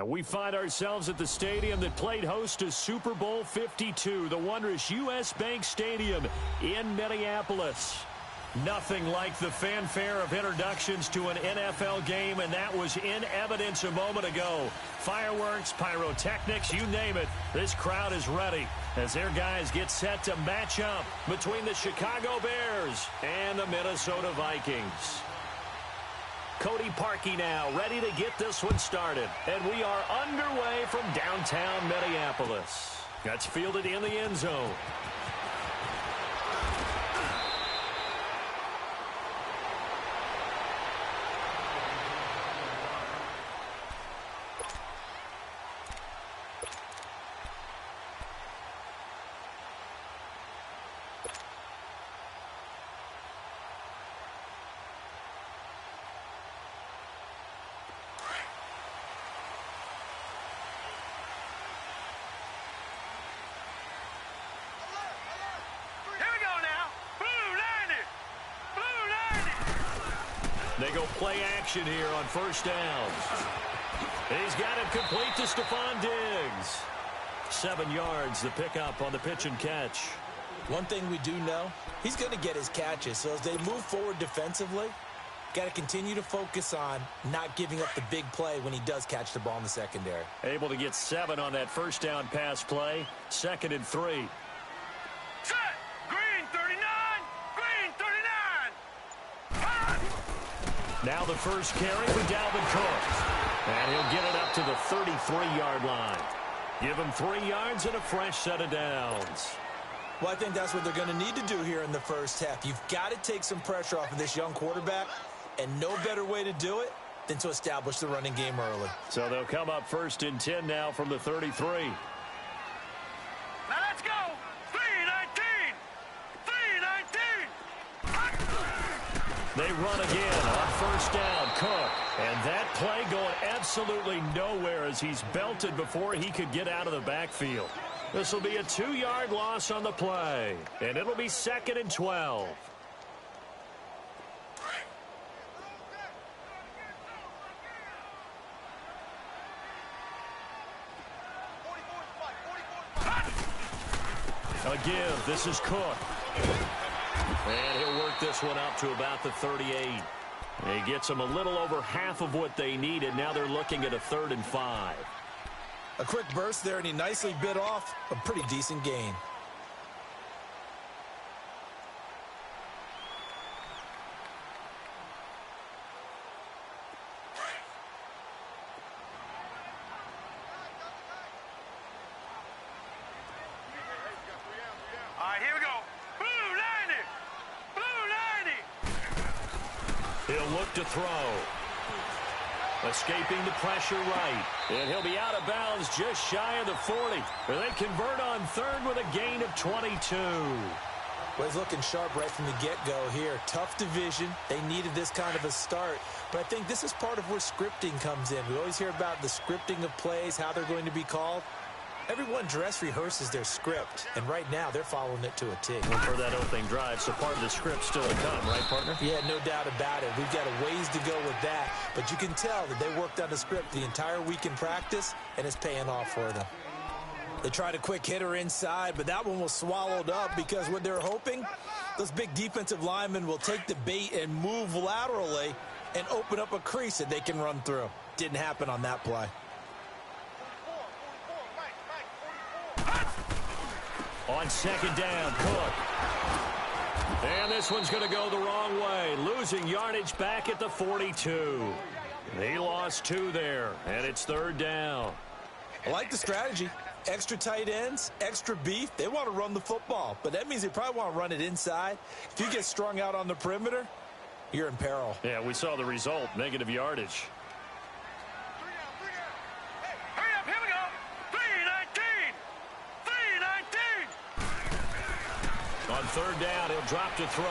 And we find ourselves at the stadium that played host to Super Bowl 52, the wondrous U.S. Bank Stadium in Minneapolis. Nothing like the fanfare of introductions to an NFL game, and that was in evidence a moment ago. Fireworks, pyrotechnics, you name it. This crowd is ready as their guys get set to match up between the Chicago Bears and the Minnesota Vikings. Cody Parkey now ready to get this one started. And we are underway from downtown Minneapolis. That's fielded in the end zone. They go play action here on first downs. He's got it complete to Stephon Diggs. 7 yards, the pickup on the pitch and catch. One thing we do know, he's going to get his catches. So as they move forward defensively, got to continue to focus on not giving up the big play when he does catch the ball in the secondary. Able to get 7 on that first down pass play. 2nd and 3. Set! Green 39! Green 39! Now the first carry for Dalvin Cook. And he'll get it up to the 33-yard line. Give him 3 yards and a fresh set of downs. Well, I think that's what they're going to need to do here in the first half. You've got to take some pressure off of this young quarterback, and no better way to do it than to establish the running game early. So they'll come up 1st and 10 now from the 33. Now let's go! 3-19! 3-19! They run again on first down, Cook. And that play going absolutely nowhere as he's belted before he could get out of the backfield. This will be a 2-yard loss on the play. And it'll be 2nd and 12. Again, this is Cook. And he'll work this one up to about the 38. He gets them a little over half of what they needed. Now they're looking at a 3rd and 5. A quick burst there, and he nicely bit off a pretty decent gain. All right, here we go. Blue 90! Blue 90! He'll look to throw. Escaping the pressure right. And he'll be out of bounds just shy of the 40. They convert on 3rd with a gain of 22. Well, he's looking sharp right from the get-go here. Tough division. They needed this kind of a start. But I think this is part of where scripting comes in. We always hear about the scripting of plays, how they're going to be called. Everyone dress rehearses their script, and right now they're following it to a T. And for that opening drive, so part of the script still to come, right, partner? Yeah, no doubt about it. We've got a ways to go with that, but you can tell that they worked on the script the entire week in practice, and it's paying off for them. They tried a quick hitter inside, but that one was swallowed up because what they're hoping, those big defensive linemen will take the bait and move laterally and open up a crease that they can run through. Didn't happen on that play. On 2nd down, Cook. And this one's going to go the wrong way. Losing yardage back at the 42. He lost 2 there, and it's 3rd down. I like the strategy. Extra tight ends, extra beef. They want to run the football, but that means they probably want to run it inside. If you get strung out on the perimeter, you're in peril. Yeah, we saw the result, negative yardage. On 3rd down, he'll drop to throw.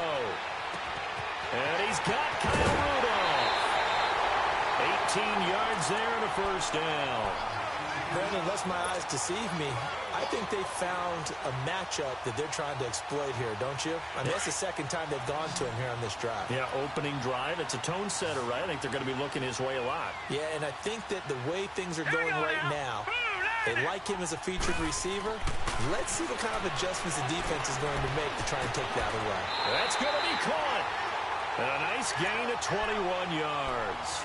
And he's got Kyle Rudolph. 18 yards there and a first down. Brandon, unless my eyes deceive me, I think they found a matchup that they're trying to exploit here, don't you? I mean, that's the second time they've gone to him here on this drive. Yeah, opening drive. It's a tone setter, right? I think they're going to be looking his way a lot. Yeah, and I think that the way things are going right now, they like him as a featured receiver. Let's see what kind of adjustments the defense is going to make to try and take that away. That's going to be caught. And a nice gain of 21 yards.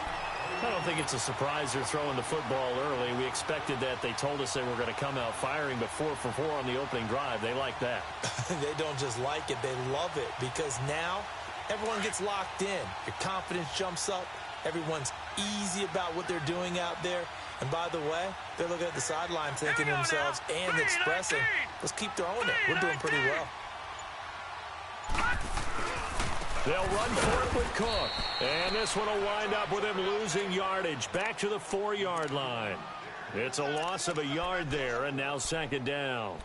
I don't think it's a surprise they're throwing the football early. We expected that. They told us they were going to come out firing, but 4 for 4 on the opening drive. They like that. They don't just like it, they love it, because now everyone gets locked in. Your confidence jumps up. Everyone's easy about what they're doing out there. And by the way, they're looking at the sideline thinking to themselves and expressing, let's keep throwing it. We're doing pretty well. They'll run for it with Cook. And this one will wind up with him losing yardage back to the 4-yard line. It's a loss of a yard there, and now second down.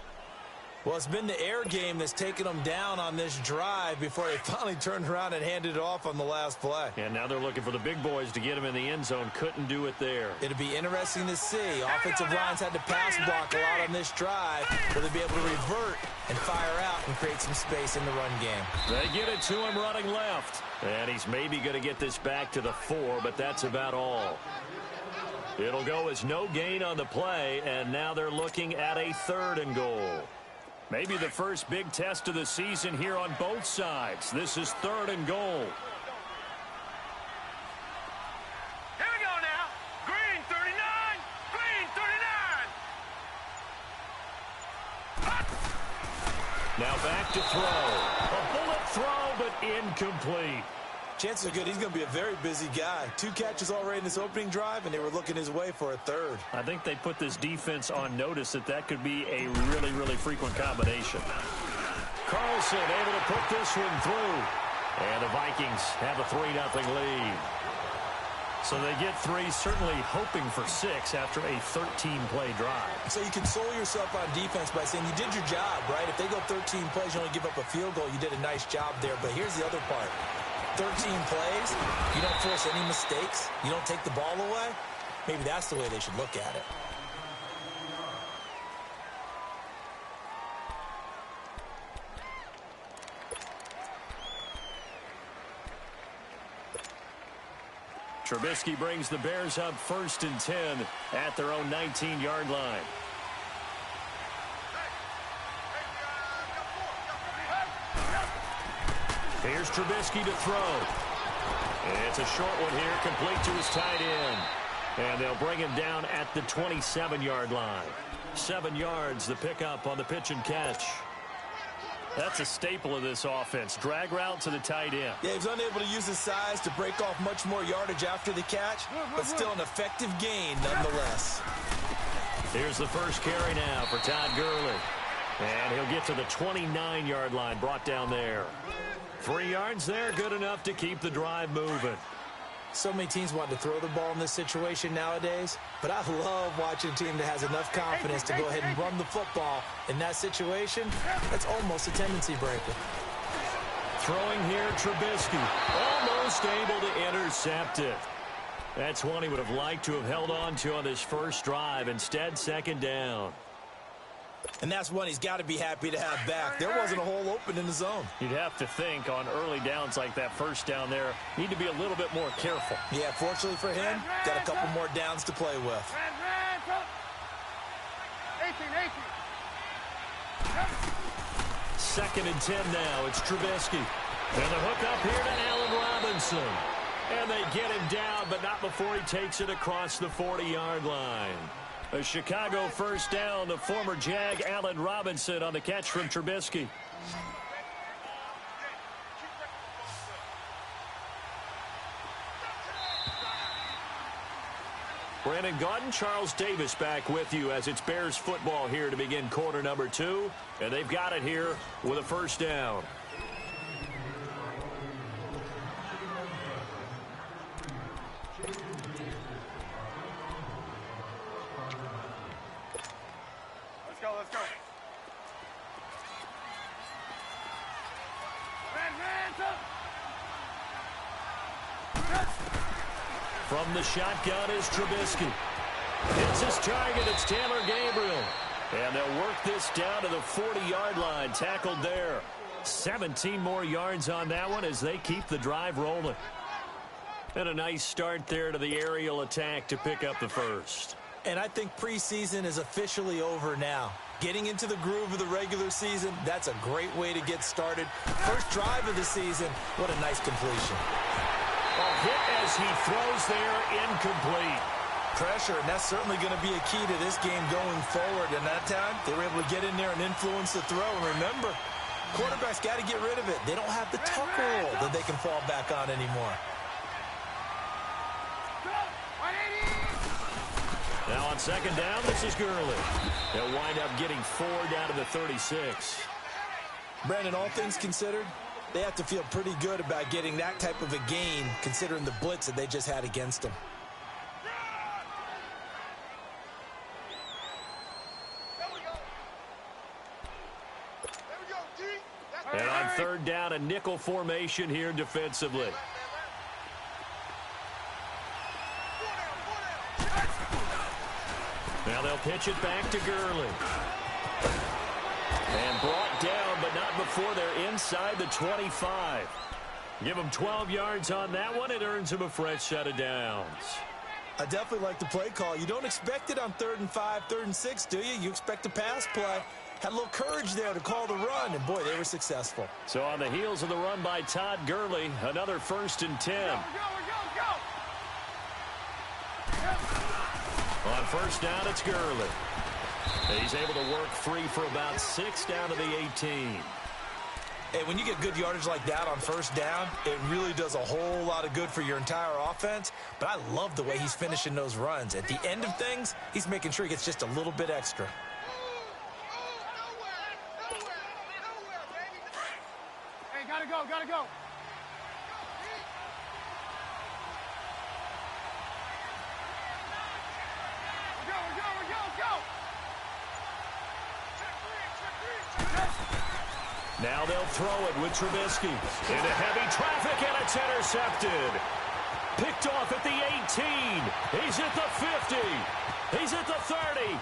Well, it's been the air game that's taken them down on this drive before they finally turned around and handed it off on the last play. And now they're looking for the big boys to get him in the end zone. Couldn't do it there. It'll be interesting to see. Offensive lines had to pass block a lot on this drive. Will they be able to revert and fire out and create some space in the run game? They get it to him running left. And he's maybe going to get this back to the 4, but that's about all. It'll go as no gain on the play, and now they're looking at a 3rd and goal. Maybe the first big test of the season here on both sides. This is 3rd and goal. Here we go now. Green 39. Green 39. Now back to throw. A bullet throw, but incomplete. Chances are good he's going to be a very busy guy. 2 catches already in this opening drive, and they were looking his way for a 3rd. I think they put this defense on notice that could be a really, really frequent combination. Carlson able to put this one through. And the Vikings have a 3-0 lead. So they get 3, certainly hoping for 6 after a 13-play drive. So you console yourself on defense by saying you did your job, right? If they go 13 plays, you only give up a field goal, you did a nice job there. But here's the other part. 13 plays, you don't force any mistakes, you don't take the ball away. Maybe that's the way they should look at it. Trubisky brings the Bears up 1st and 10 at their own 19-yard line. Here's Trubisky to throw. It's a short one here, complete to his tight end. And they'll bring him down at the 27-yard line. 7 yards, the pickup on the pitch and catch. That's a staple of this offense. Drag route to the tight end. Yeah, he's unable to use his size to break off much more yardage after the catch, but still an effective gain nonetheless. Here's the first carry now for Todd Gurley. And he'll get to the 29-yard line, brought down there. 3 yards there, good enough to keep the drive moving. So many teams want to throw the ball in this situation nowadays, but I love watching a team that has enough confidence to go ahead and run the football in that situation. That's almost a tendency breaker. Throwing here, Trubisky, almost able to intercept it. That's one he would have liked to have held on to on this first drive. Instead, second down. And that's one he's got to be happy to have back. There wasn't a hole open in the zone. You'd have to think on early downs like that first down there, need to be a little bit more careful. Yeah, fortunately for him, got a couple more downs to play with. 2nd and 10 now. It's Trubisky. And the hook up here to Allen Robinson. And they get him down, but not before he takes it across the 40-yard line. A Chicago first down, the former Jag Allen Robinson on the catch from Trubisky. Brandon Gaudin, Charles Davis back with you as it's Bears football here to begin quarter number 2. And they've got it here with a first down. Let's go. From the shotgun is Trubisky. It's his target. It's Taylor Gabriel. And they'll work this down to the 40-yard line. Tackled there. 17 more yards on that one as they keep the drive rolling. And a nice start there to the aerial attack to pick up the first. And I think preseason is officially over now. Getting into the groove of the regular season, that's a great way to get started. First drive of the season, what a nice completion. A hit as he throws there, incomplete. Pressure, and that's certainly going to be a key to this game going forward. And that time, they were able to get in there and influence the throw. And remember, quarterbacks got to get rid of it. They don't have the tuck rule that they can fall back on anymore. Now on second down, this is Gurley. They'll wind up getting 4 down to the 36. Brandon, all things considered, they have to feel pretty good about getting that type of a gain, considering the blitz that they just had against them. And on third down, a nickel formation here defensively. Now they'll pitch it back to Gurley. And brought down, but not before they're inside the 25. Give them 12 yards on that one. It earns them a fresh set of downs. I definitely like the play call. You don't expect it on 3rd and 5, 3rd and 6, do you? You expect a pass play. Had a little courage there to call the run, and boy, they were successful. So on the heels of the run by Todd Gurley, another 1st and 10. On first down, it's Gurley. He's able to work free for about 6 down to the 18. Hey, when you get good yardage like that on first down, it really does a whole lot of good for your entire offense. But I love the way he's finishing those runs. At the end of things, he's making sure he gets just a little bit extra. Hey, gotta go, gotta go. Now they'll throw it with Trubisky. Into heavy traffic, and it's intercepted. Picked off at the 18. He's at the 50. He's at the 30.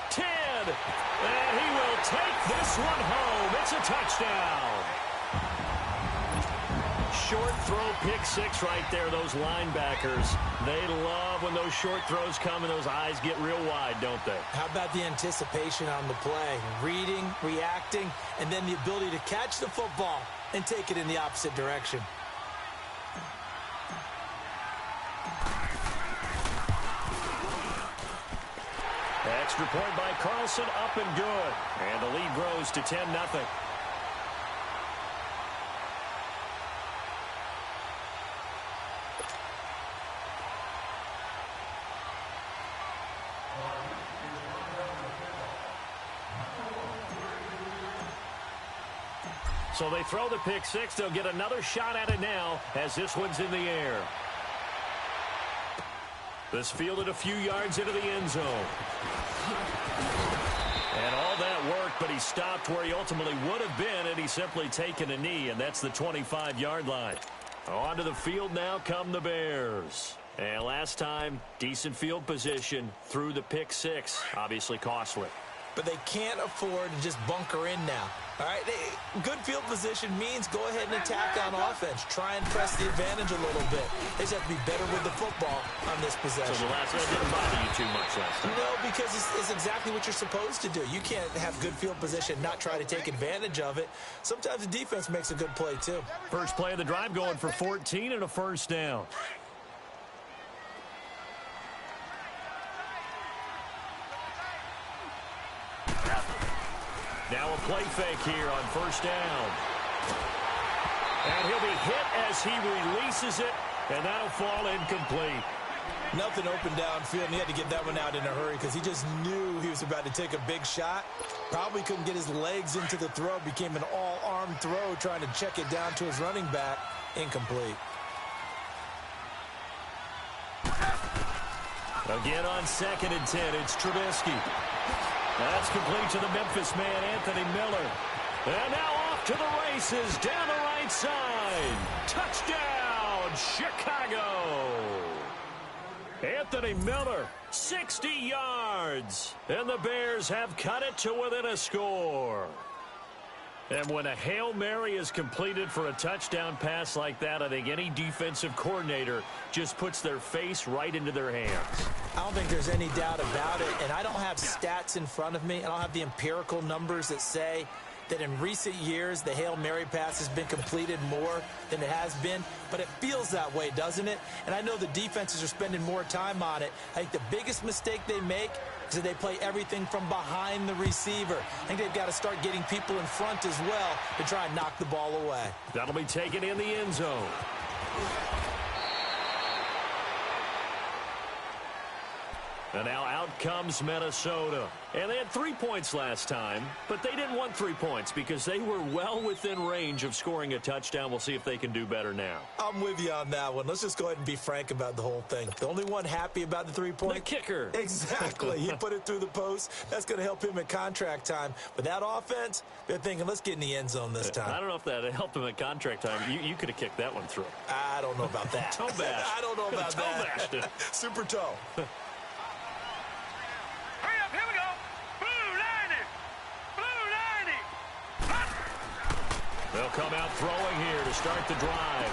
10. And he will take this one home. It's a touchdown. Short throw, pick 6 right there. Those linebackers, they love when those short throws come and those eyes get real wide, don't they? How about the anticipation on the play? Reading, reacting, and then the ability to catch the football and take it in the opposite direction. Extra point by Carlson, up and good. And the lead grows to 10-0. So they throw the pick 6. They'll get another shot at it now as this one's in the air. This fielded a few yards into the end zone. And all that work, but he stopped where he ultimately would have been, and he's simply taken a knee, and that's the 25-yard line. Onto the field now come the Bears. And last time, decent field position through the pick 6. Obviously costly. But they can't afford to just bunker in now. All right, good field position means go ahead and attack on offense. Try and press the advantage a little bit. They just have to be better with the football on this possession. So the last one didn't bother you too much last time? No, because it's exactly what you're supposed to do. You can't have good field position, not try to take advantage of it. Sometimes the defense makes a good play, too. First play of the drive going for 14 and a first down. Now a play fake here on first down. And he'll be hit as he releases it, and that'll fall incomplete. Nothing open downfield, and he had to get that one out in a hurry because he just knew he was about to take a big shot. Probably couldn't get his legs into the throw. Became an all-arm throw trying to check it down to his running back. Incomplete. Again on 2nd and 10, it's Trubisky. That's complete to the Memphis man, Anthony Miller. And now off to the races, down the right side. Touchdown, Chicago. Anthony Miller, 60 yards. And the Bears have cut it to within a score. And when a Hail Mary is completed for a touchdown pass like that, I think any defensive coordinator just puts their face right into their hands. I don't think there's any doubt about it, and I don't have stats in front of me. I don't have the empirical numbers that say that in recent years the Hail Mary pass has been completed more than it has been, but it feels that way, doesn't it? And I know the defenses are spending more time on it. I think the biggest mistake they make is that they play everything from behind the receiver. I think they've got to start getting people in front as well to try and knock the ball away. That'll be taken in the end zone. And now out comes Minnesota. And they had 3 points last time, but they didn't want 3 points because they were well within range of scoring a touchdown. We'll see if they can do better now. I'm with you on that one. Let's just go ahead and be frank about the whole thing. The only one happy about the 3-point? The kicker. Exactly. He put it through the post. That's going to help him at contract time. But that offense, they're thinking, let's get in the end zone this time. I don't know if that helped him at contract time. You could have kicked that one through. I don't know about that. Toe bash. I don't know about toe that. Bashed it. Super toe. They'll come out throwing here to start the drive.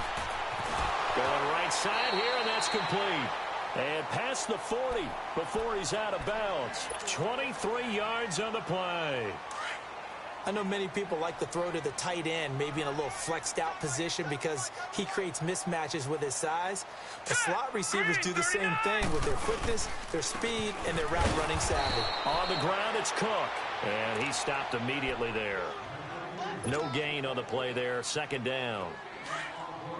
Going right side here, and that's complete. And past the 40 before he's out of bounds. 23 yards on the play. I know many people like to throw to the tight end, maybe in a little flexed out position because he creates mismatches with his size. The slot receivers do the same thing with their quickness, their speed, and their route running savvy. On the ground, it's Cook. And he stopped immediately there. No gain on the play there. Second down.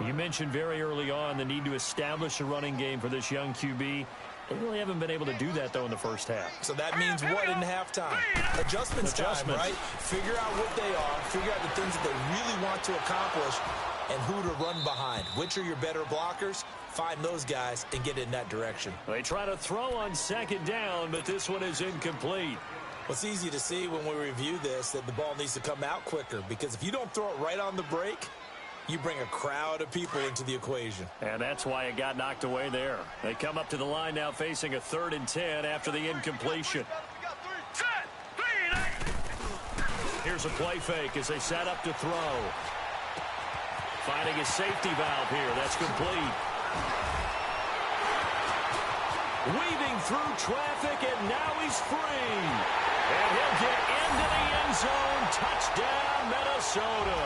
You mentioned very early on the need to establish a running game for this young QB. They really haven't been able to do that, though, in the first half. So that means what in halftime? Adjustments time, right? Figure out what they are. Figure out the things that they really want to accomplish and who to run behind. Which are your better blockers? Find those guys and get in that direction. They try to throw on second down, but this one is incomplete. Well, it's easy to see when we review this that the ball needs to come out quicker because if you don't throw it right on the break, you bring a crowd of people into the equation. And that's why it got knocked away there. They come up to the line now facing a 3rd and 10 after the incompletion. Here's a play fake as they set up to throw. Finding a safety valve here. That's complete. Weaving through traffic, and now he's free. And he'll get into the end zone. Touchdown, Minnesota.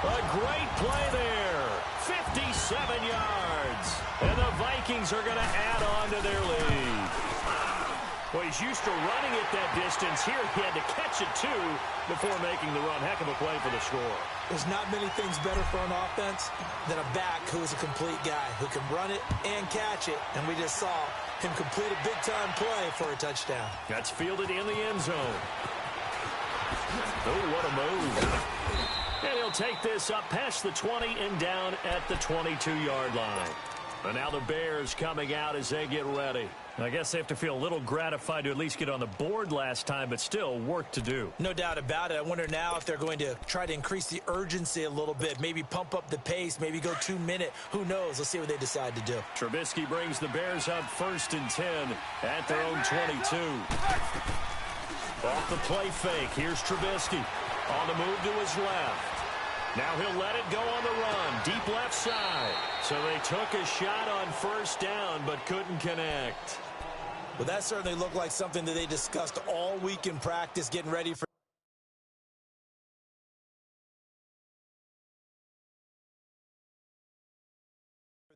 A great play there. 57 yards. And the Vikings are going to add on to their lead. Well, he's used to running it that distance. Here he had to catch it, too, before making the run. Heck of a play for the score. There's not many things better for an offense than a back who is a complete guy who can run it and catch it. And we just saw him complete a big-time play for a touchdown. That's fielded in the end zone. Oh, what a move. And he'll take this up past the 20 and down at the 22-yard line. And now the Bears coming out as they get ready. I guess they have to feel a little gratified to at least get on the board last time, but still work to do. No doubt about it. I wonder now if they're going to try to increase the urgency a little bit, maybe pump up the pace, maybe go 2-minute. Who knows? Let's see what they decide to do. Trubisky brings the Bears up 1st and 10 at their own 22. Off the play fake. Here's Trubisky on the move to his left. Now he'll let it go on the run. Deep left side. So they took a shot on 1st down, but couldn't connect. Well, that certainly looked like something that they discussed all week in practice, getting ready for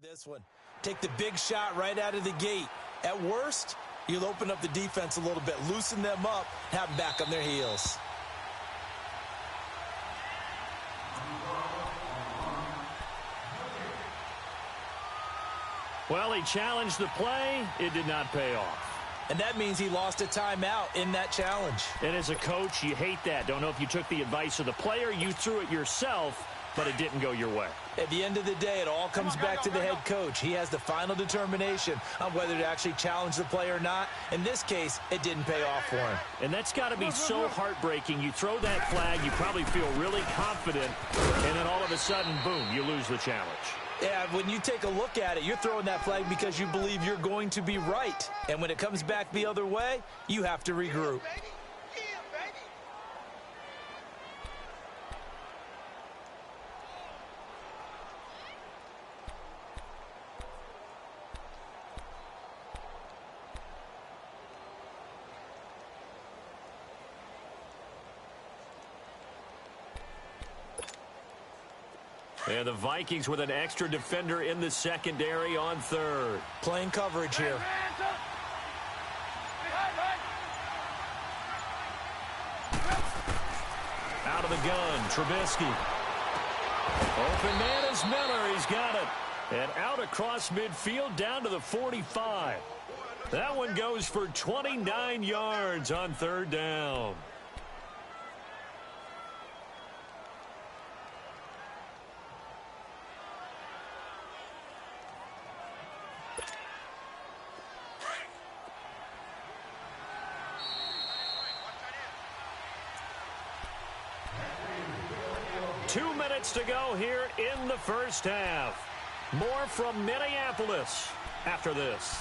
this one. Take the big shot right out of the gate. At worst, you'll open up the defense a little bit, loosen them up, have them back on their heels. Well, he challenged the play. It did not pay off. And that means he lost a timeout in that challenge. And as a coach, you hate that. Don't know if you took the advice of the player, you threw it yourself, but it didn't go your way. At the end of the day, it all comes back to the head coach. He has the final determination on whether to actually challenge the play or not. In this case, it didn't pay off for him. And that's got to be so heartbreaking. You throw that flag, you probably feel really confident, and then all of a sudden, boom, you lose the challenge. Yeah, when you take a look at it, you're throwing that flag because you believe you're going to be right. And when it comes back the other way, you have to regroup. And the Vikings with an extra defender in the secondary on third. Playing coverage here. Out of the gun, Trubisky. Open man is Miller. He's got it. And out across midfield down to the 45. That one goes for 29 yards on third down. To go here in the first half. More from Minneapolis after this.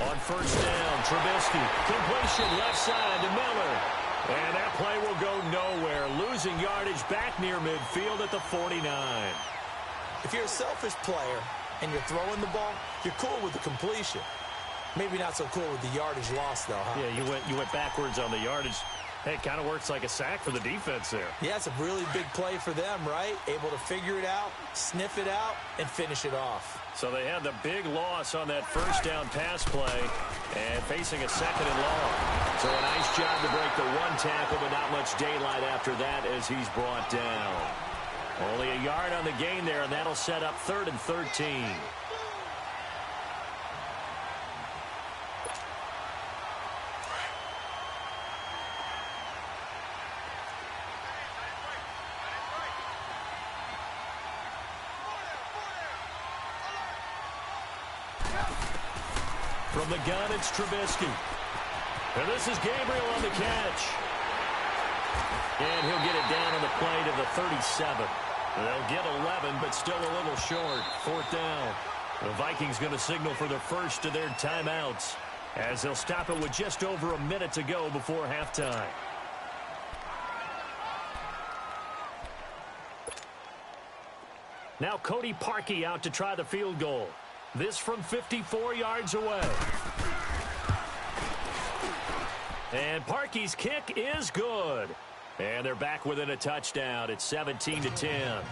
On first down, Trubisky. Completion left side to Miller. And that play will go nowhere. Losing yardage back near midfield at the 49. If you're a selfish player and you're throwing the ball, you're cool with the completion. Maybe not so cool with the yardage loss, though, huh? Yeah, you went backwards on the yardage. Hey, it kind of works like a sack for the defense there. Yeah, it's a really big play for them, right? Able to figure it out, sniff it out, and finish it off. So they had the big loss on that first down pass play and facing a second and long. So a nice job to break the one tackle, but not much daylight after that as he's brought down. Only a yard on the gain there, and that'll set up 3rd and 13. From the gun, it's Trubisky. And this is Gabriel on the catch. And he'll get it down on the play to the 37. They'll get 11, but still a little short. 4th down. The Vikings going to signal for the first of their timeouts as they'll stop it with just over a minute to go before halftime. Now Cody Parkey out to try the field goal. This from 54 yards away. And Parkey's kick is good. And they're back within a touchdown. It's 17-10.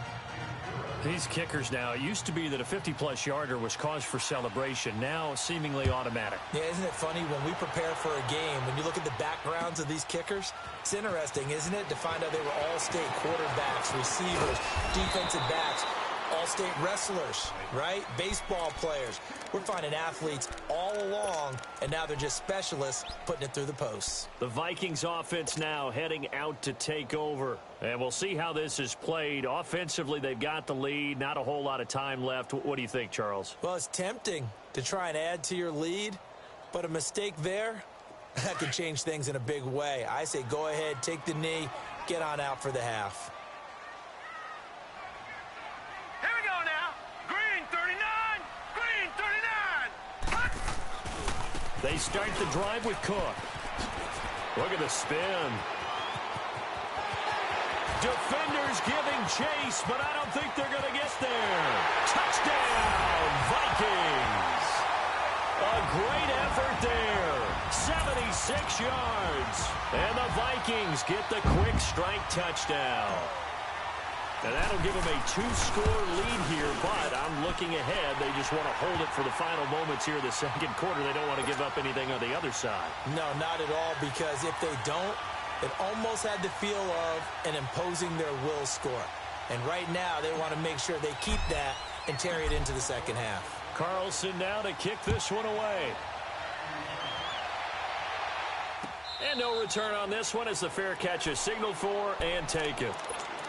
These kickers now, it used to be that a 50-plus yarder was cause for celebration. Now seemingly automatic. Yeah, isn't it funny when we prepare for a game, when you look at the backgrounds of these kickers, it's interesting, isn't it, to find out they were all-state quarterbacks, receivers, defensive backs, all-state wrestlers, right? Baseball players. We're finding athletes all along, and now they're just specialists putting it through the posts. The Vikings offense now heading out to take over. And we'll see how this is played. Offensively, they've got the lead. Not a whole lot of time left. What do you think, Charles? Well, it's tempting to try and add to your lead, but a mistake there, that could change things in a big way. I say go ahead, take the knee, get on out for the half. Here we go now. Green 39. Green 39. Hut. They start the drive with Cook. Look at the spin. Defenders giving chase, but I don't think they're going to get there. Touchdown, Vikings. A great effort there. 76 yards. And the Vikings get the quick strike touchdown. And that'll give them a 2-score lead here, but I'm looking ahead. They just want to hold it for the final moments here of the second quarter. They don't want to give up anything on the other side. No, not at all, because if they don't, it almost had the feel of an imposing their will score. And right now, they want to make sure they keep that and carry it into the second half. Carlson now to kick this one away. And no return on this one as the fair catch is signaled for and taken.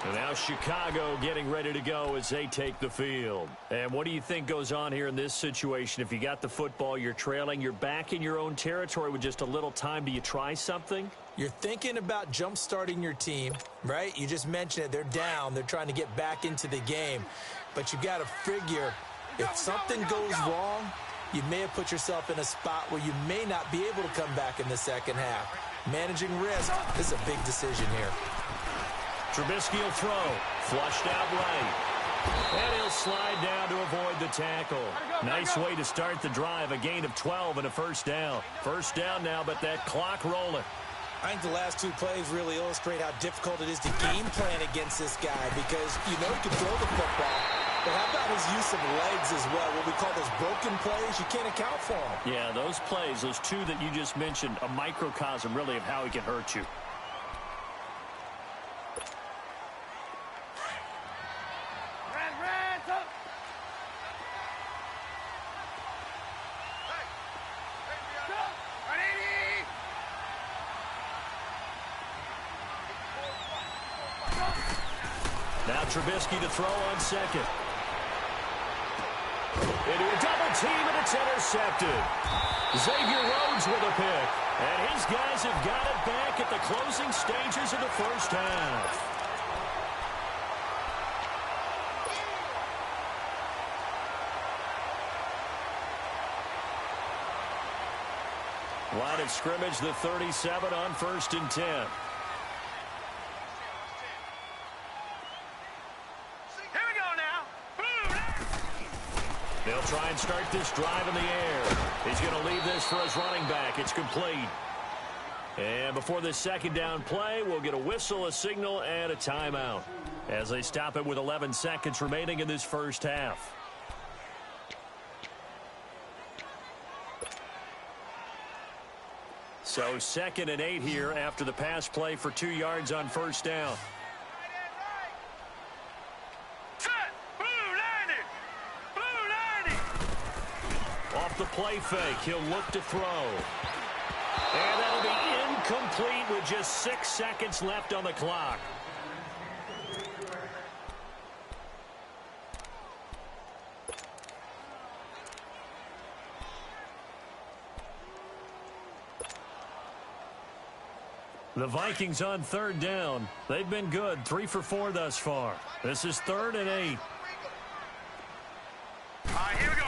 And now Chicago getting ready to go as they take the field. And what do you think goes on here in this situation? If you got the football, you're trailing, you're back in your own territory with just a little time. Do you try something? You're thinking about jump-starting your team, right? You just mentioned it. They're down. They're trying to get back into the game. But you got to figure if something goes wrong, you may have put yourself in a spot where you may not be able to come back in the second half. Managing risk, this is a big decision here. Trubisky will throw. Flushed out right. And he'll slide down to avoid the tackle. Nice way to start the drive. A gain of 12 and a first down. First down now, but that clock rolling. I think the last two plays really illustrate how difficult it is to game plan against this guy because you know he can throw the football. But how about his use of legs as well? What we call those broken plays, you can't account for them. Yeah, those plays, those two that you just mentioned, a microcosm really of how he can hurt you. Now Trubisky to throw on second. Into a double team, and it's intercepted. Xavier Rhodes with a pick. And his guys have got it back at the closing stages of the first half. Line of scrimmage, the 37 on 1st and 10. They'll try and start this drive in the air. He's going to leave this for his running back. It's complete. And before this second down play, we'll get a whistle, a signal, and a timeout as they stop it with 11 seconds remaining in this first half. So 2nd and 8 here after the pass play for 2 yards on first down. Off the play fake, he'll look to throw. And that'll be incomplete with just 6 seconds left on the clock. The Vikings on 3rd down. They've been good, 3 for 4 thus far. This is 3rd and 8. Here we go.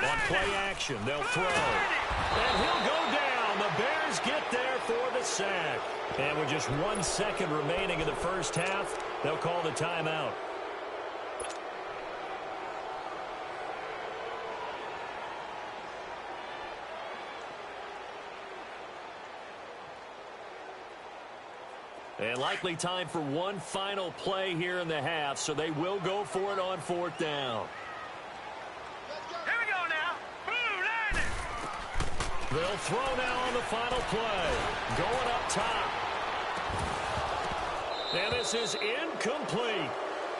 On play action, they'll throw. And he'll go down. The Bears get there for the sack. And with just 1 second remaining in the first half, they'll call the timeout. And likely time for one final play here in the half, so they will go for it on 4th down. Here we go now. Blue landing. They'll throw now on the final play. Going up top. And this is incomplete.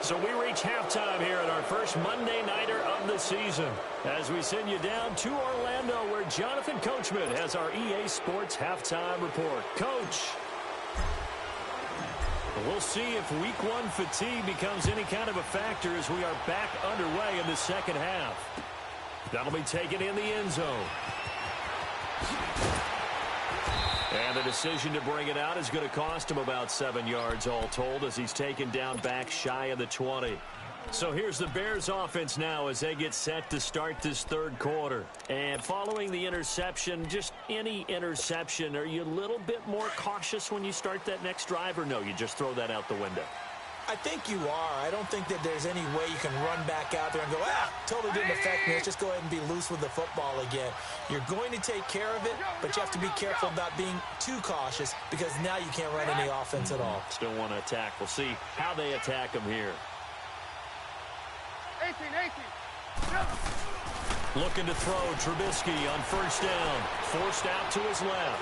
So we reach halftime here at our first Monday Nighter of the season as we send you down to Orlando where Jonathan Coachman has our EA Sports Halftime Report. Coach. We'll see if Week 1 fatigue becomes any kind of a factor as we are back underway in the second half. That'll be taken in the end zone. And the decision to bring it out is going to cost him about 7 yards all told as he's taken down back shy of the 20. So here's the Bears offense now as they get set to start this third quarter. And following the interception, just any interception, are you a little bit more cautious when you start that next drive, or no, you just throw that out the window? I think you are. I don't think that there's any way you can run back out there and go, totally didn't affect me. Let's just go ahead and be loose with the football again. You're going to take care of it, but you have to be careful about being too cautious because now you can't run any offense at all. Still want to attack. We'll see how they attack them here. 18. Looking to throw Trubisky on first down. Forced out to his left.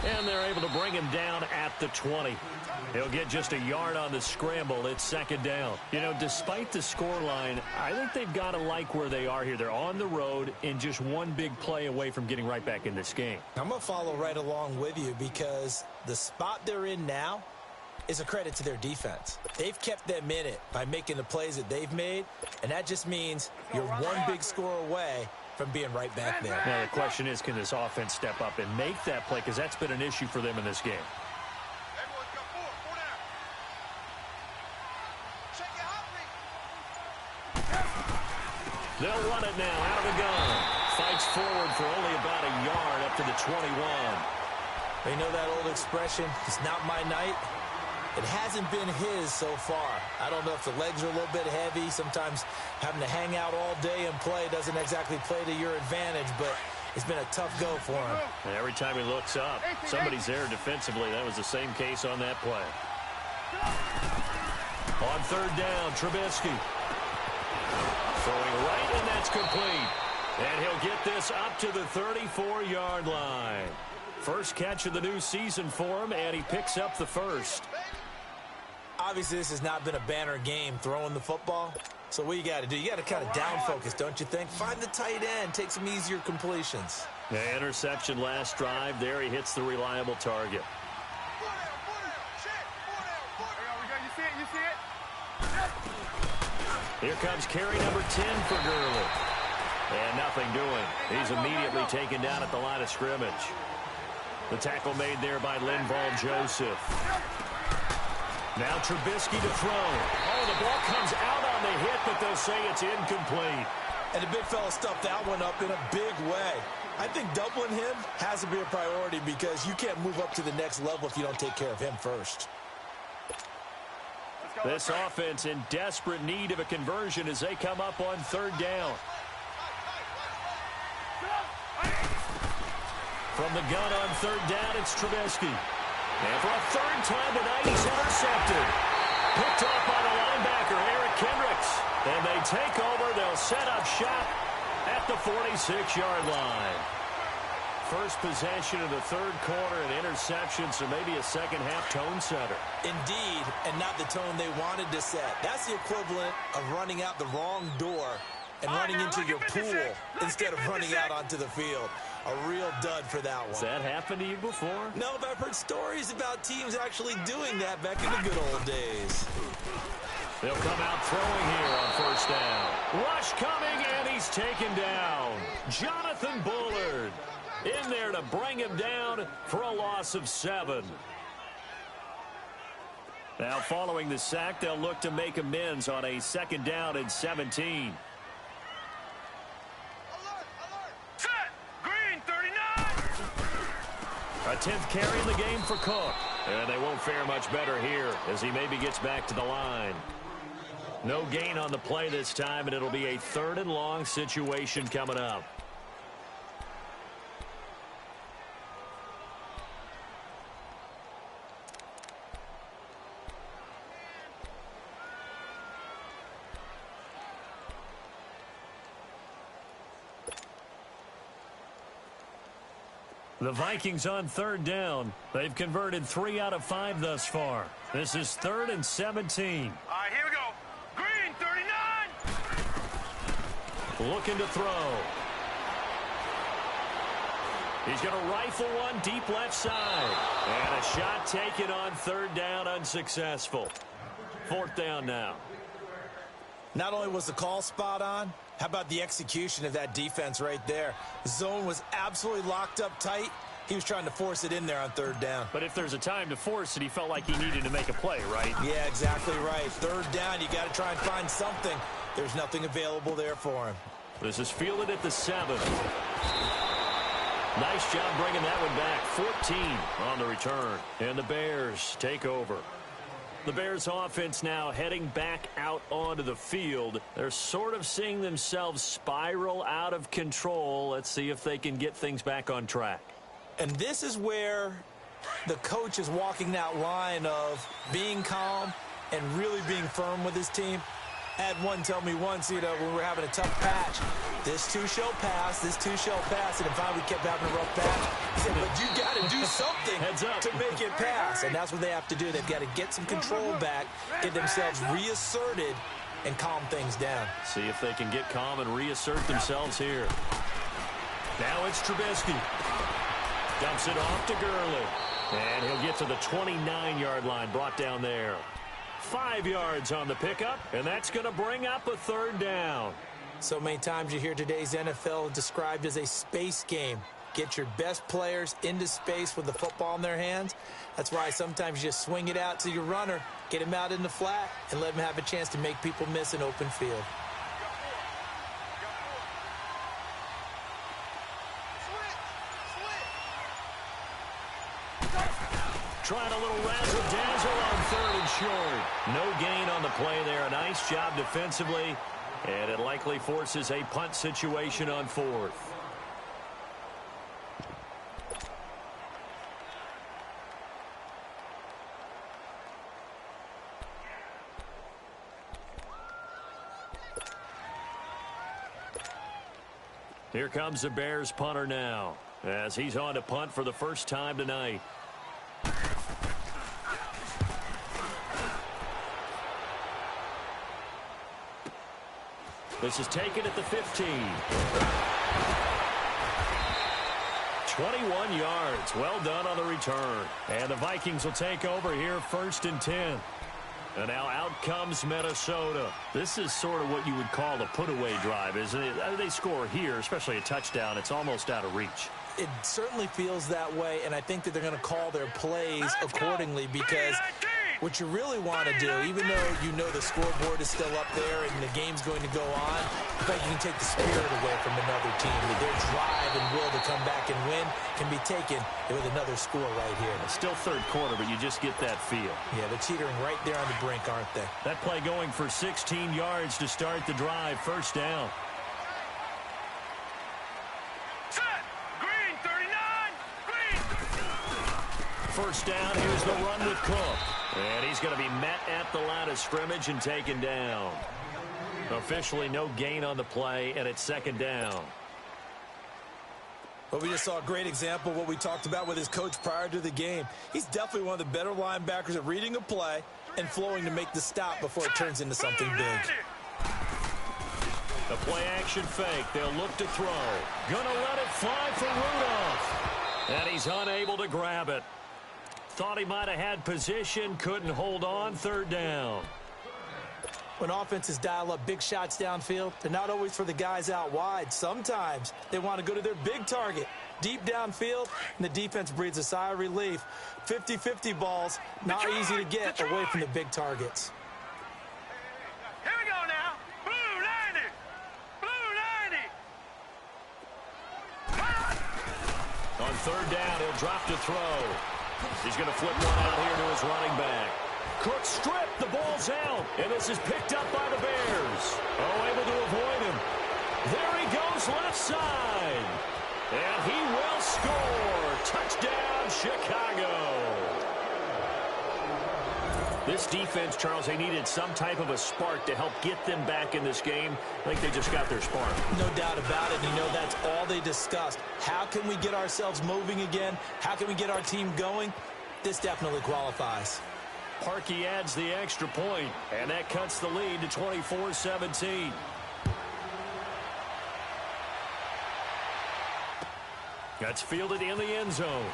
And they're able to bring him down at the 20. He'll get just a yard on the scramble. It's second down. You know, despite the scoreline, I think they've got to like where they are here. They're on the road and just one big play away from getting right back in this game. I'm going to follow right along with you because the spot they're in now is a credit to their defense. They've kept them in it by making the plays that they've made, and that just means you're one big score away from being right back there. Now, the question is, can this offense step up and make that play? Because that's been an issue for them in this game. They'll run it now out of the gun. Fights forward for only about a yard up to the 21. You know that old expression, it's not my night? It hasn't been his so far. I don't know if the legs are a little bit heavy. Sometimes having to hang out all day and play doesn't exactly play to your advantage, but it's been a tough go for him. And every time he looks up, somebody's there defensively. That was the same case on that play. On third down, Trubisky. Throwing right, and that's complete. And he'll get this up to the 34-yard line. First catch of the new season for him, and he picks up the first. Obviously, this has not been a banner game throwing the football. So what you got to do, you got to kind of down focus, don't you think? Find the tight end, take some easier completions. The interception last drive. There he hits the reliable target. Here comes carry number 10 for Gurley. And nothing doing. He's immediately taken down at the line of scrimmage. The tackle made there by Linval Joseph. Now Trubisky to throw. Oh, the ball comes out on the hit, but they'll say it's incomplete. And the big fella stuffed that one up in a big way. I think doubling him has to be a priority because you can't move up to the next level if you don't take care of him first. This offense in desperate need of a conversion as they come up on third down. From the gun on third down, it's Trubisky. And for a third time tonight, he's intercepted. Picked off by the linebacker, Eric Kendricks. And they take over. They'll set up shop at the 46-yard line. First possession of the third quarter, an interception, so maybe a second-half tone setter. Indeed, and not the tone they wanted to set. That's the equivalent of running out the wrong door and running into your pool instead of running out onto the field. A real dud for that one. Has that happened to you before? No, but I've heard stories about teams actually doing that back in the good old days. They'll come out throwing here on first down. Rush coming, and he's taken down. Jonathan Bullard in there to bring him down for a loss of 7. Now, following the sack, they'll look to make amends on a second down and 17. Set! Green 39! A 10th carry in the game for Cook. And they won't fare much better here as he maybe gets back to the line. No gain on the play this time, and it'll be a third and long situation coming up. The Vikings on third down. They've converted 3 out of 5 thus far. This is 3rd and 17. All right, here we go. Green 39! Looking to throw. He's going to rifle one deep left side. And a shot taken on third down, unsuccessful. 4th down now. Not only was the call spot on, how about the execution of that defense right there? The zone was absolutely locked up tight. He was trying to force it in there on third down. But if there's a time to force it, he felt like he needed to make a play, right? Yeah, exactly right. Third down, you got to try and find something. There's nothing available there for him. This is fielded at the 7. Nice job bringing that one back. 14 on the return. And the Bears take over. The Bears offense now heading back out onto the field. They're sort of seeing themselves spiral out of control. Let's see if they can get things back on track. And this is where the coach is walking that line of being calm and really being firm with his team. I had one tell me once, when we were having a tough patch, This too shall pass. This too shall pass. And finally kept having a rough patch. He said, but you got to do something to make it pass. And that's what they have to do. They've got to get some control back, get themselves reasserted, and calm things down. See if they can get calm and reassert themselves here. Now it's Trubisky. Dumps it off to Gurley. And he'll get to the 29-yard line, brought down there. 5 yards on the pickup, and that's going to bring up a third down. So many times you hear today's NFL described as a space game. Get your best players into space with the football in their hands. That's why sometimes you just swing it out to your runner, get him out in the flat, and let him have a chance to make people miss an open field. Trying a little razzle-dazzle on third and short. No gain on the play there. A nice job defensively. And it likely forces a punt situation on fourth. Here comes the Bears punter now, as he's on to punt for the first time tonight. This is taken at the 15. 21 yards. Well done on the return. And the Vikings will take over here, 1st and 10. And now out comes Minnesota. This is sort of what you would call a put-away drive, isn't it? They score here, especially a touchdown. It's almost out of reach. It certainly feels that way, and I think that they're going to call their plays accordingly, because what you really want to do, even though you know the scoreboard is still up there and the game's going to go on, I think you can take the spirit away from another team. Their drive and will to come back and win can be taken with another score right here. It's still third quarter, but you just get that feel. Yeah, they're teetering right there on the brink, aren't they? That play going for 16 yards to start the drive. First down. First down, here's the run with Cook. And he's going to be met at the line of scrimmage and taken down. Officially no gain on the play, and it's second down. Well, we just saw a great example of what we talked about with his coach prior to the game. He's definitely one of the better linebackers at reading a play and flowing to make the stop before it turns into something big. The play-action fake. They'll look to throw. Gonna let it fly for Rudolph. And he's unable to grab it. Thought he might have had position, couldn't hold on. Third down. When offenses dial up big shots downfield, they're not always for the guys out wide. Sometimes they want to go to their big target, deep downfield, and the defense breathes a sigh of relief. 50-50 balls, not easy to get away from the big targets. Here we go now. Blue 90. Blue 90. On third down, he'll drop to throw. He's going to flip one out here to his running back. Cook stripped, the ball's out, and this is picked up by the Bears. Oh, able to avoid him. There he goes left side. And he will score. Touchdown, Chicago. This defense, Charles, they needed some type of a spark to help get them back in this game. I think they just got their spark. No doubt about it. You know, that's all they discussed. How can we get ourselves moving again? How can we get our team going? This definitely qualifies. Parkey adds the extra point, and that cuts the lead to 24-17. That's fielded in the end zone.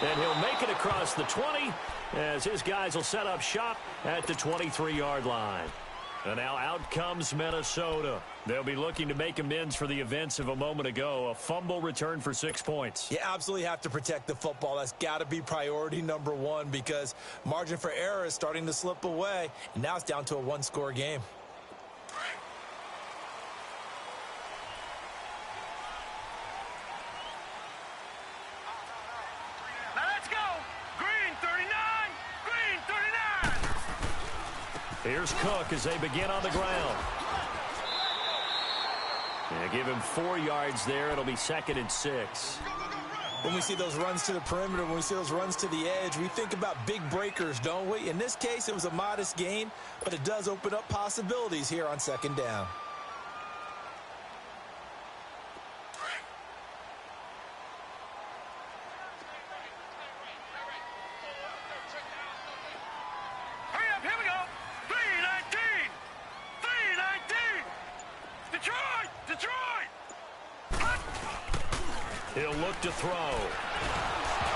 And he'll make it across the 20 as his guys will set up shop at the 23-yard line. And now out comes Minnesota. They'll be looking to make amends for the events of a moment ago. A fumble return for 6 points. You absolutely have to protect the football. That's got to be priority number one, because margin for error is starting to slip away. And now it's down to a one-score game. Now let's go. Green 39. Green 39. Here's Cook as they begin on the ground. And give him 4 yards there. It'll be 2nd and 6. When we see those runs to the perimeter, when we see those runs to the edge, we think about big breakers, don't we? In this case, it was a modest gain, but it does open up possibilities here on second down. Hurry up, here we go. 319. 319. Detroit! Detroit! He'll look to throw.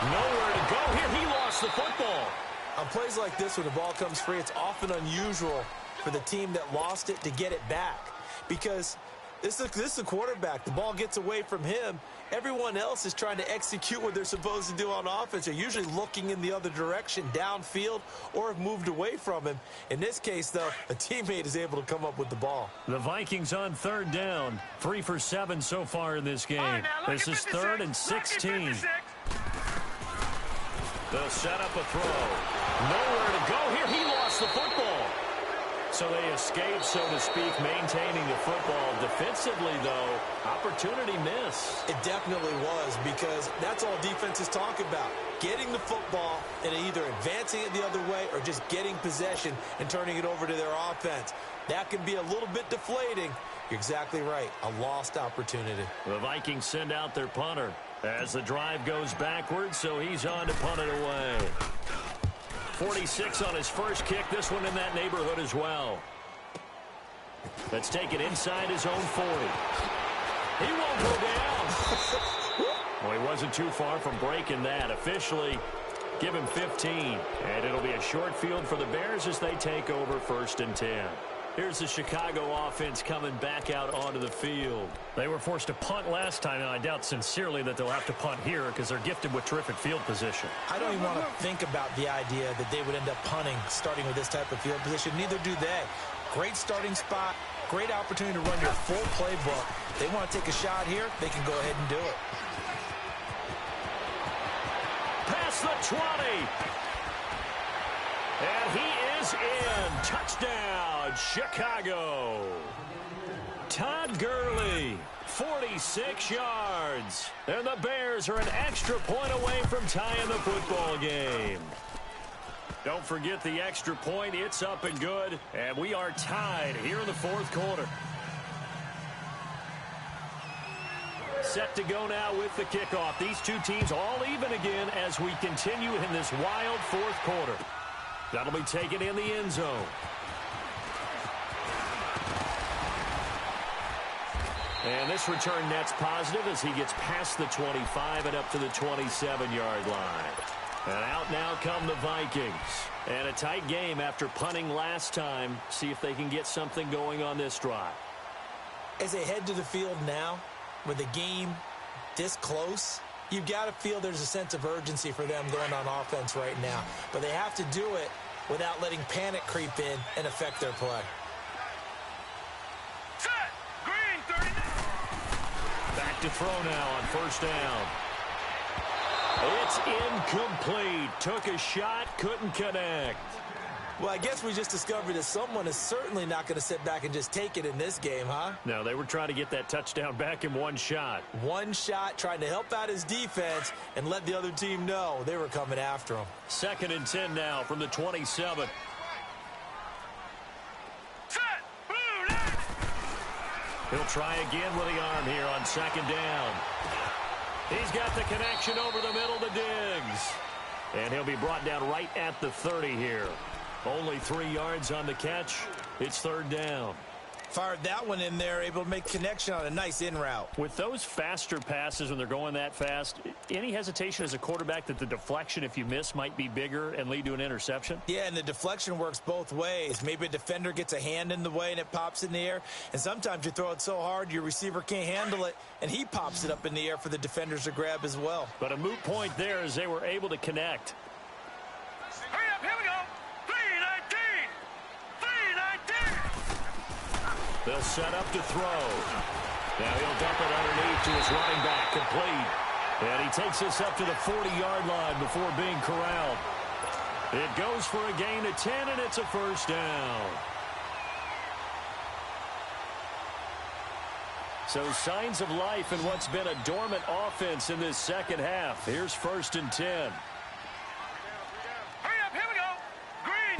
Nowhere to go here. He lost the football. On plays like this, when the ball comes free, it's often unusual for the team that lost it to get it back. Because this is a quarterback. The ball gets away from him. Everyone else is trying to execute what they're supposed to do on offense. They're usually looking in the other direction, downfield, or have moved away from him. In this case, though, a teammate is able to come up with the ball. The Vikings on third down. 3 for 7 so far in this game. Right, now, This is 3rd and 16. They'll set up a throw. Nowhere to go here. He lost the football. So they escape, so to speak, maintaining the football. Defensively, though, opportunity miss. It definitely was, because that's all defenses talk about. Getting the football and either advancing it the other way or just getting possession and turning it over to their offense. That can be a little bit deflating. You're exactly right. A lost opportunity. The Vikings send out their punter as the drive goes backwards, so he's on to punt it away. 46 on his first kick. This one in that neighborhood as well. Let's take it inside his own 40. He won't go down. Well, he wasn't too far from breaking that. Officially, give him 15. And it'll be a short field for the Bears as they take over 1st and 10. Here's the Chicago offense coming back out onto the field. They were forced to punt last time, and I doubt sincerely that they'll have to punt here because they're gifted with terrific field position. I don't even want to think about the idea that they would end up punting starting with this type of field position. Neither do they. Great starting spot, great opportunity to run your full playbook. They want to take a shot here, they can go ahead and do it. Past the 20. And he is in. Touchdown, Chicago. Todd Gurley, 46 yards. And the Bears are an extra point away from tying the football game. Don't forget the extra point. It's up and good. And we are tied here in the 4th quarter. Set to go now with the kickoff. These two teams all even again as we continue in this wild 4th quarter. That'll be taken in the end zone. And this return net's positive as he gets past the 25 and up to the 27-yard line. And out now come the Vikings. And a tight game after punting last time. See if they can get something going on this drive. As they head to the field now, with the game this close, you've got to feel there's a sense of urgency for them going on offense right now. But they have to do it without letting panic creep in and affect their play. Set! Green 39. Back to throw now on 1st down. It's incomplete. Took a shot, couldn't connect. Well, I guess we just discovered that someone is certainly not going to sit back and just take it in this game, huh? No, they were trying to get that touchdown back in one shot. One shot, trying to help out his defense and let the other team know they were coming after him. 2nd and 10 now from the 27. Set! Blue line. He'll try again with the arm here on 2nd down. He's got the connection over the middle to Diggs. And he'll be brought down right at the 30 here. Only 3 yards on the catch. It's 3rd down. Fired that one in there, able to make connection on a nice in route. With those faster passes when they're going that fast, any hesitation as a quarterback that the deflection, if you miss, might be bigger and lead to an interception? Yeah, and the deflection works both ways. Maybe a defender gets a hand in the way and it pops in the air. And sometimes you throw it so hard your receiver can't handle it, and he pops it up in the air for the defenders to grab as well. But a moot point there as they were able to connect. Hurry up, here we go. 319. 319. They'll set up to throw. Now he'll dump it underneath to his running back, complete. And he takes this up to the 40-yard line before being corralled. It goes for a gain of 10, and it's a 1st down. So signs of life in what's been a dormant offense in this second half. Here's 1st and 10. Hurry up, here we go. Green.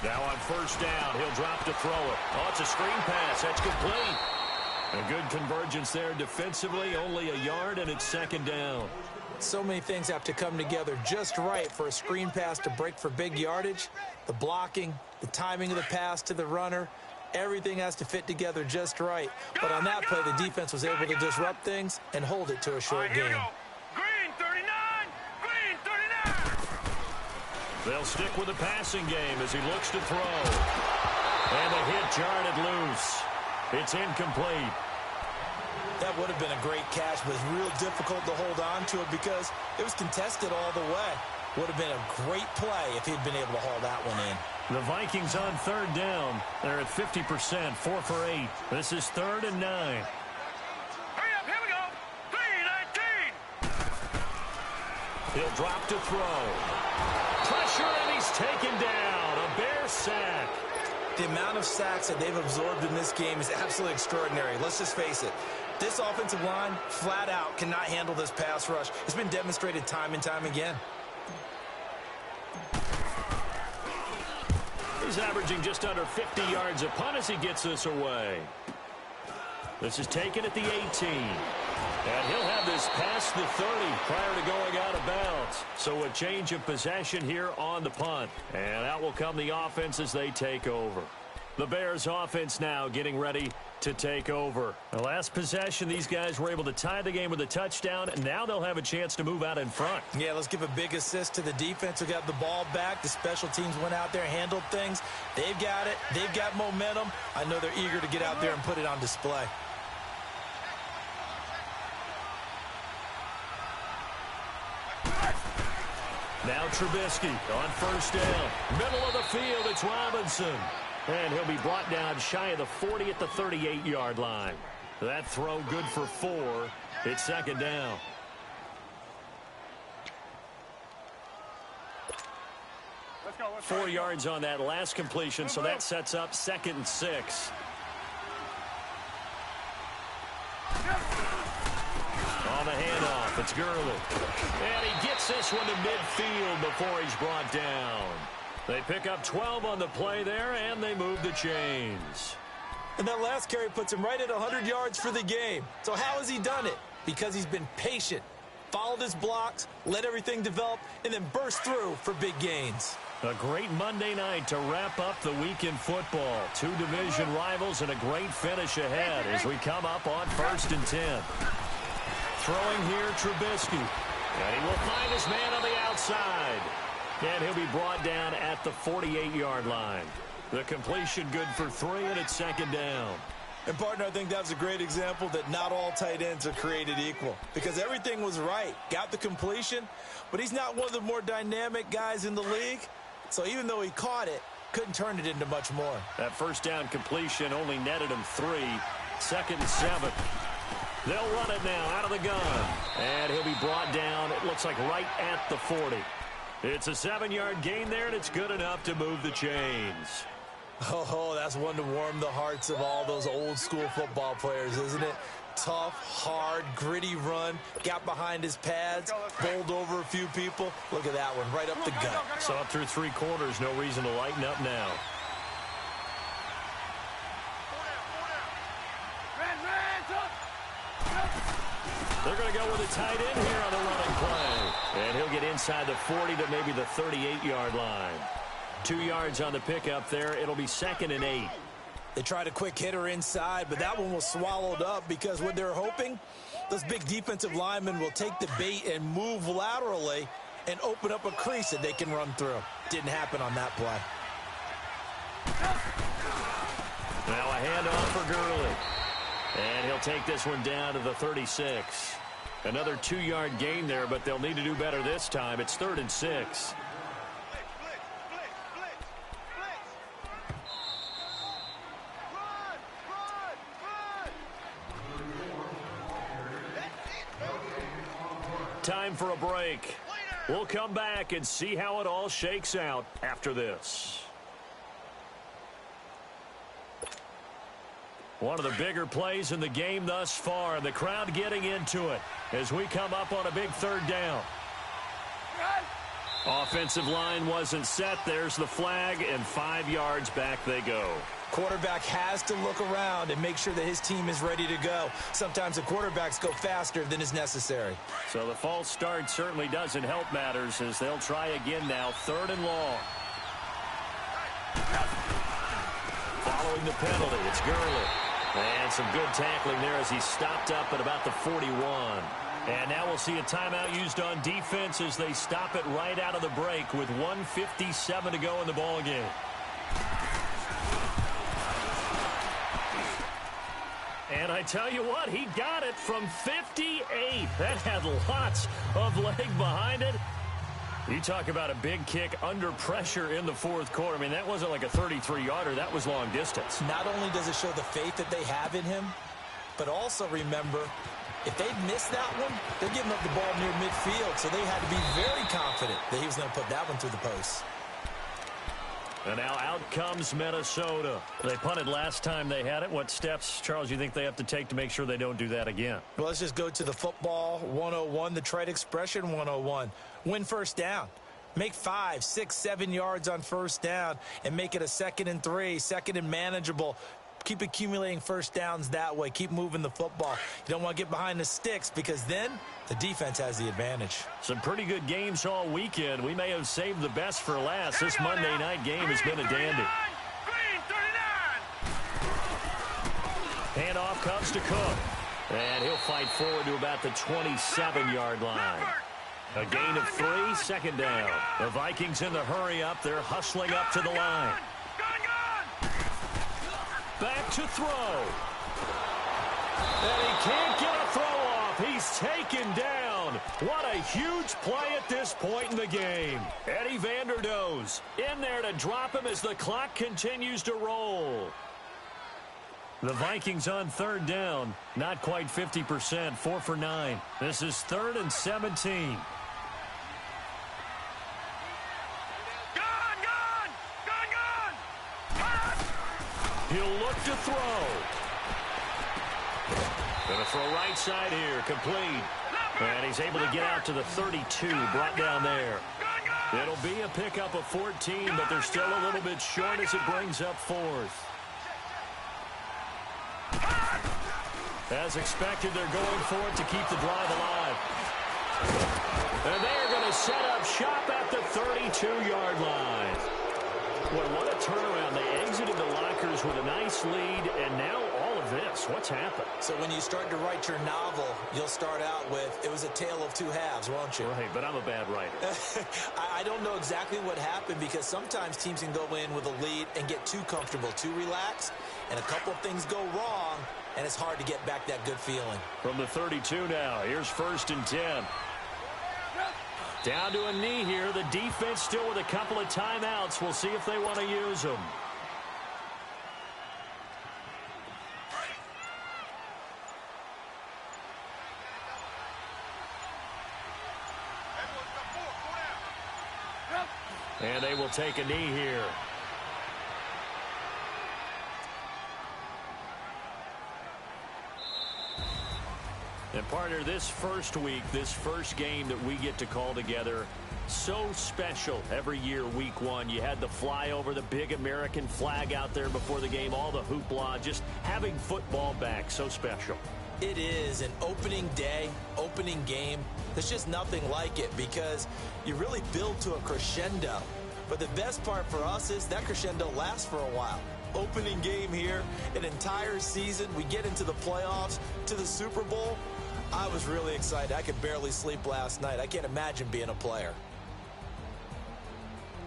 Now on 1st down, he'll drop to throw it. Oh, it's a screen pass. That's complete. A good convergence there defensively, only a yard, and it's 2nd down. So many things have to come together just right for a screen pass to break for big yardage. The blocking, the timing of the pass to the runner, everything has to fit together just right. But on that play, the defense was able to disrupt things and hold it to a short Here we game. go. Green 39. Green 39. They'll stick with the passing game as he looks to throw. And the hit jarred it loose. It's incomplete. That would have been a great catch, but it's real difficult to hold on to it because it was contested all the way. Would have been a great play if he'd been able to haul that one in. The Vikings on 3rd down. They're at 50%, 4 for 8. This is 3rd and 9. Hurry up, here we go. 319. He'll drop to throw. Pressure, and he's taken down. A Bear sack. The amount of sacks that they've absorbed in this game is absolutely extraordinary. Let's just face it. This offensive line, flat out, cannot handle this pass rush. It's been demonstrated time and time again. He's averaging just under 50 yards a punt as he gets this away. This is taken at the 18. And he'll have this past the 30 prior to going out of bounds. So a change of possession here on the punt. And out will come the offense as they take over. The Bears offense now getting ready to take over. The last possession, these guys were able to tie the game with a touchdown, and now they'll have a chance to move out in front. Yeah, let's give a big assist to the defense who got the ball back. The special teams went out there and handled things. They've got it. They've got momentum. I know they're eager to get out there and put it on display. Now Trubisky on 1st down. Middle of the field, it's Robinson. And he'll be brought down shy of the 40 at the 38-yard line. That throw good for 4. It's 2nd down. Let's go. 4 yards on that last completion, so that sets up 2nd and 6. On the handoff, it's Gurley. And he gets this one to midfield before he's brought down. They pick up 12 on the play there, and they move the chains. And that last carry puts him right at 100 yards for the game. So how has he done it? Because he's been patient, followed his blocks, let everything develop, and then burst through for big gains. A great Monday night to wrap up the week in football. 2 division rivals and a great finish ahead as we come up on 1st and 10. Throwing here, Trubisky. And he will find his man on the outside. And he'll be brought down at the 48-yard line. The completion good for 3, and it's 2nd down. And, partner, I think that's a great example that not all tight ends are created equal. Because everything was right. Got the completion, but he's not one of the more dynamic guys in the league. So even though he caught it, couldn't turn it into much more. That 1st down completion only netted him 3. 2nd and 7. They'll run it now out of the gun. And he'll be brought down, it looks like right at the 40. It's a 7-yard gain there, and it's good enough to move the chains. Oh, that's one to warm the hearts of all those old-school football players, isn't it? Tough, hard, gritty run. Got behind his pads, bowled over a few people. Look at that one, right up the gut. So up through 3 quarters, no reason to lighten up now. They're going to go with a tight end here on the running play. And he'll get inside the 40 to maybe the 38-yard line. 2 yards on the pickup there. It'll be 2nd and 8. They tried a quick hitter inside, but that one was swallowed up because what they're hoping, those big defensive linemen will take the bait and move laterally and open up a crease that they can run through. Didn't happen on that play. Now a handoff for Gurley. And he'll take this one down to the 36. Another 2-yard gain there, but they'll need to do better this time. It's 3rd and 6. Time for a break. We'll come back and see how it all shakes out after this. One of the bigger plays in the game thus far, and the crowd getting into it as we come up on a big third down. Offensive line wasn't set. There's the flag, and 5 yards back they go. Quarterback has to look around and make sure that his team is ready to go. Sometimes the quarterbacks go faster than is necessary. So the false start certainly doesn't help matters as they'll try again now, 3rd and long. Following the penalty, it's Gurley. And some good tackling there as he stopped up at about the 41. And now we'll see a timeout used on defense as they stop it right out of the break with 1:57 to go in the ball game. And I tell you what, he got it from 58. That had lots of leg behind it. You talk about a big kick under pressure in the 4th quarter. I mean, that wasn't like a 33-yarder. That was long distance. Not only does it show the faith that they have in him, but also remember, if they miss that one, they're giving up the ball near midfield, so they had to be very confident that he was going to put that one through the post. And now out comes Minnesota. They punted last time they had it. What steps, Charles, do you think they have to take to make sure they don't do that again? Well, let's just go to the football 101, the trade expression 101. Win first down. Make 5, 6, 7 yards on first down and make it a 2nd and 3, 2nd and manageable. Keep accumulating first downs that way. Keep moving the football. You don't want to get behind the sticks because then the defense has the advantage. Some pretty good games all weekend. We may have saved the best for last. This Monday night game has been a dandy. Handoff comes to Cook. And he'll fight forward to about the 27-yard line. A gain of 3, 2nd down. The Vikings in the hurry up. They're hustling up to the line. Back to throw. And he can't get a throw off. He's taken down. What a huge play at this point in the game. Eddie Vanderdoes in there to drop him as the clock continues to roll. The Vikings on 3rd down. Not quite 50%. 4 for 9. This is 3rd and 17. He'll look to throw. Gonna throw right side here, complete. And he's able to get out to the 32, brought down there. It'll be a pickup of 14, but they're still a little bit short as it brings up 4th. As expected, they're going for it to keep the drive alive. And they're going to set up shop at the 32-yard line. Boy, what a turnaround. They exited the lockers with a nice lead, and now all of this. What's happened? So when you start to write your novel, you'll start out with, it was a tale of 2 halves, won't you? Right, but I'm a bad writer. I don't know exactly what happened because sometimes teams can go in with a lead and get too comfortable, too relaxed, and a couple of things go wrong, and it's hard to get back that good feeling. From the 32 now, here's 1st and 10. Down to a knee here. The defense still with a couple of timeouts. We'll see if they want to use them. And they will take a knee here. And partner, this first week, this first game that we get to call together, so special every year, week 1. You had the flyover, the big American flag out there before the game, all the hoopla, just having football back, so special. It is an opening day, opening game. There's just nothing like it because you really build to a crescendo. But the best part for us is that crescendo lasts for a while. Opening game here, an entire season. We get into the playoffs, to the Super Bowl. I was really excited. I could barely sleep last night. I can't imagine being a player.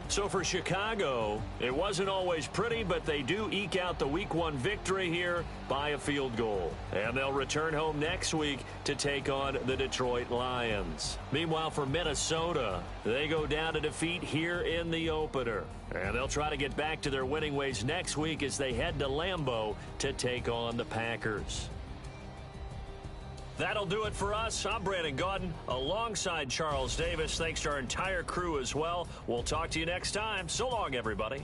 So for Chicago, it wasn't always pretty, but they do eke out the Week 1 victory here by a field goal. And they'll return home next week to take on the Detroit Lions. Meanwhile, for Minnesota, they go down to defeat here in the opener. And they'll try to get back to their winning ways next week as they head to Lambeau to take on the Packers. That'll do it for us. I'm Brandon Gaudin alongside Charles Davis. Thanks to our entire crew as well. We'll talk to you next time. So long, everybody.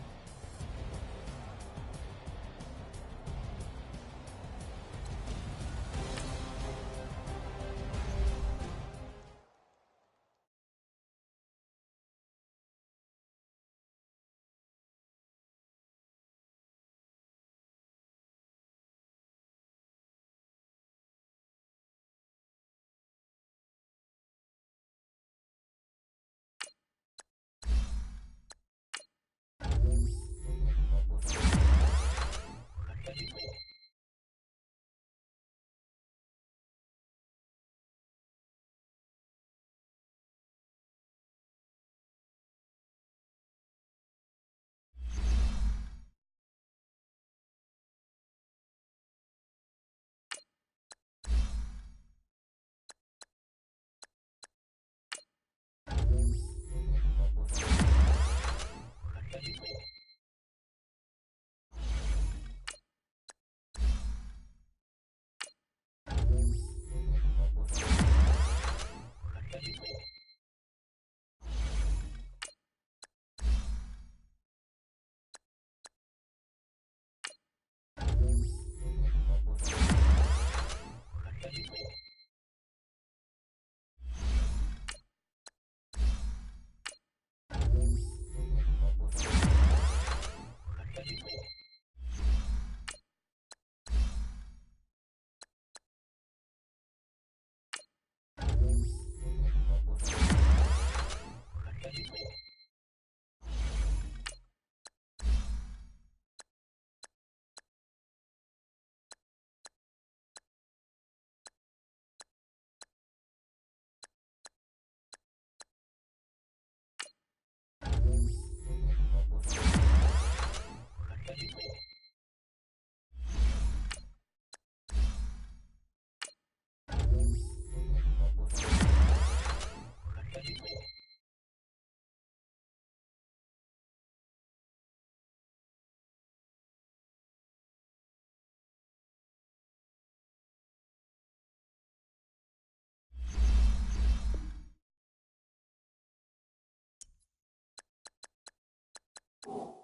you.